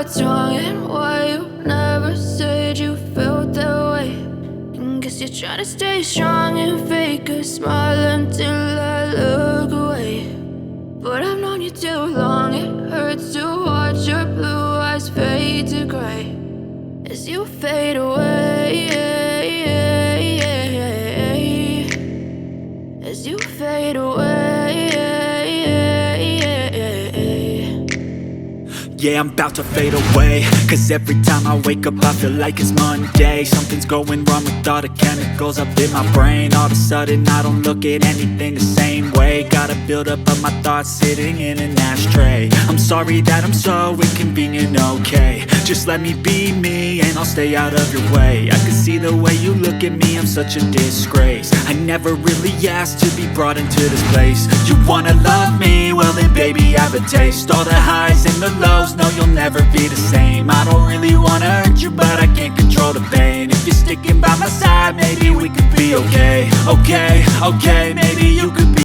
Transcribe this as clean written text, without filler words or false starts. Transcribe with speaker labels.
Speaker 1: what's wrong and why you never said you felt that way. And guess you're trying to stay strong and fake a smile until I look away. But I've known you too long, it hurts to watch your blue eyes fade to gray as you fade away, as you fade away.
Speaker 2: Yeah, I'm about to fade away, cause every time I wake up I feel like it's Monday. Something's going wrong with all the chemicals up in my brain. All of a sudden I don't look at anything the same way. Gotta build up of my thoughts sitting in an ashtray. I'm sorry that I'm so inconvenient, okay. Just let me be me and I'll stay out of your way. I can see the way you look at me, I'm such a disgrace. I never really asked to be brought into this place. You wanna love me? Well then baby I have a taste. All the highs and the lows, no you'll never be the same. I don't really wanna hurt you but I can't control the pain. If you're sticking by my side maybe we could be okay. Okay, maybe you could be